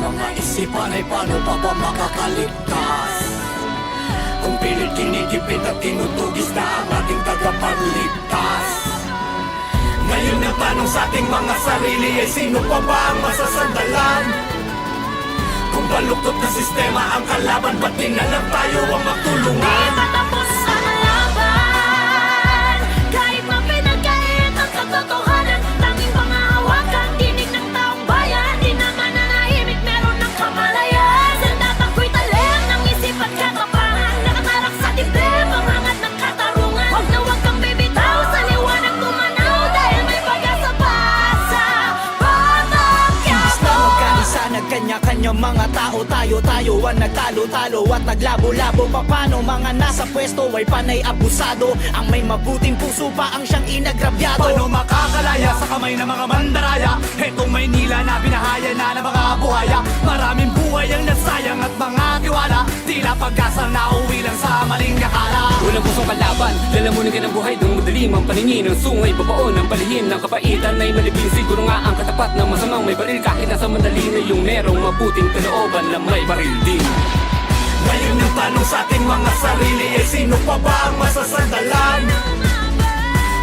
mga isipan ay paano pa ba makakaligtas? Kung pilit kinigipit at tinutugis na ang ating tagapagligtas. Ngayon ang tanong sa ating mga sarili ay sino pa ba ang masasandalan? Kung baluktot na sistema ang kalaban, ba't di na lang tayo ang magtulungan? Di matapos ang laban, kahit mapinagkait ang katotohanan. Tanging pangahawakan, tinig ng taong bayan. Di naman nanahimik, meron ng kamalayan. Sandata ko'y talim ng isip at katapangan. Nakatarak sa dibdib ang hangat ng katarungan. Huwag na huwag kang bibitaw, sa liwanag tumanaw. Dahil may pag-asa pa sa batang Imbis na Quiapo. magkaisa, nagkanya-kanya mga tao. Tayo ang nagtalo-talo at naglabo-labo. Paano mga nasa pwesto ay panay abusado? Ang may mabuting puso pa ang siyang inagrabyado. Paano makakalaya sa kamay ng mga mandaraya? Hetong Maynila na binahaya na ng mga buhaya. Maraming buhay ang nasayang at mga tiwala. Tila pag-asa na uwi lang sa maling akala. Walang pusong kalaban, lalamunin ka ng buhay ng madalim ang paningin ng sungay, babaon ng palihim ng kapaitan ay malibing. Siguro nga ang katapat ng masamang may baril, kahit nasa mandali na yung merong mabuting kalooban na may baril din. Ngayon ang tanong sa ating mga sarili ay sino pa ba ang masasandalan?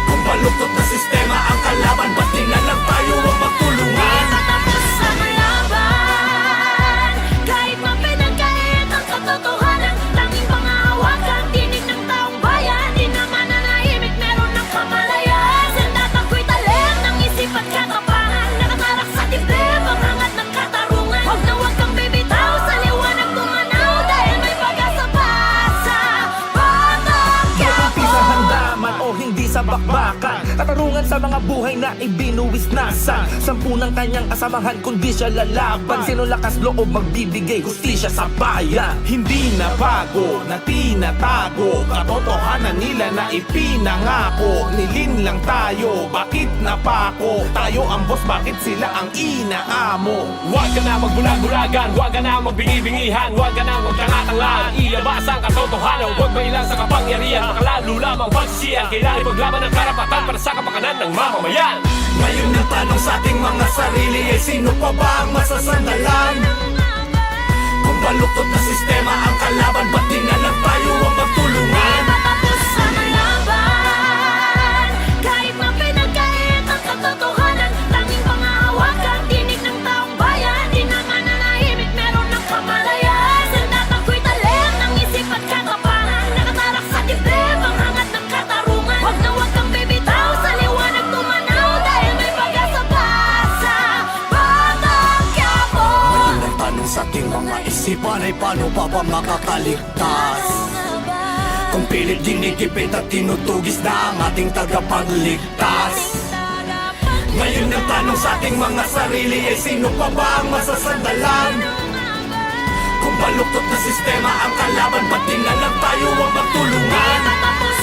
Kung baluktot na sistema ang kalaban, ba't di na lang tayo ang magtulungan? Di matapos ang laban, kahit mapinagkait ang katotohanan. Tanging pangahawakan, tinig ng taong bayan. Di naman nanahimik, meron ng kamalayan. Sandata ko'y talim ng isip at katapangan. Nakatarak sa dibdib ang hangat ng katarungan. Huwag na huwag kang bibitaw, sa liwanag tumanaw. Dahil may pag-asa pa sa batang Quiapo. Sa handaman o hindi sa bakbakan, katarungan sa mga buhay na ibinuwis nasa sampu ng kanyang kasamahan kundi siya lalaban. Sino lakas loob magbibigay hustisya sa bayan? Hindi na bago, na tinatago, katotohanan nila na ipinangako. Nilin lang tayo, bakit napako? Tayo ang boss, bakit sila ang inaamo? Huwag ka na magbulag-bulagan, huwag ka na magbingi-bingihan, huwag ka na magtanga-tangaan. Ilabas ang katotohanan, huwag mailang sa kapangyarihan. Makalalo lamang pagsisiyan, kailangan ipaglaban ng karapatan para sa kapakanan ng mamamayan. Ngayon ang tanong sa ating mga sarili ay sino pa ba ang masasandalan? Kung baluktot na sistema ang kalaban, ba't di na lang tayo ang magtulungan? Di matapos ang laban, kahit mapinagkait ang katotohanan. Tanging pangahawakan, tinig ng taong bayan. Di naman nanahimik, meron ng kamalayan. Sandata ko'y talim ng isip at katapangan. Nakatarak sa dibdib ang hangat ng katarungan. Huwag na huwag kang bibitaw, sa liwanag tumanaw. Dahil may pag-asa pa sa batang Quiapo. Ngayon ang tanong sa ating mga isipan ay paano pa ba makakaligtas? Kung pilit dinigipit at tinutugis na ang ating tagapagligtas. Ngayon ang tanong sa ating mga sarili ay sino pa ba ang masasandalan? Kung baluktot na sistema ang kalaban, ba't di na lang tayo ang magtulungan? Di matapos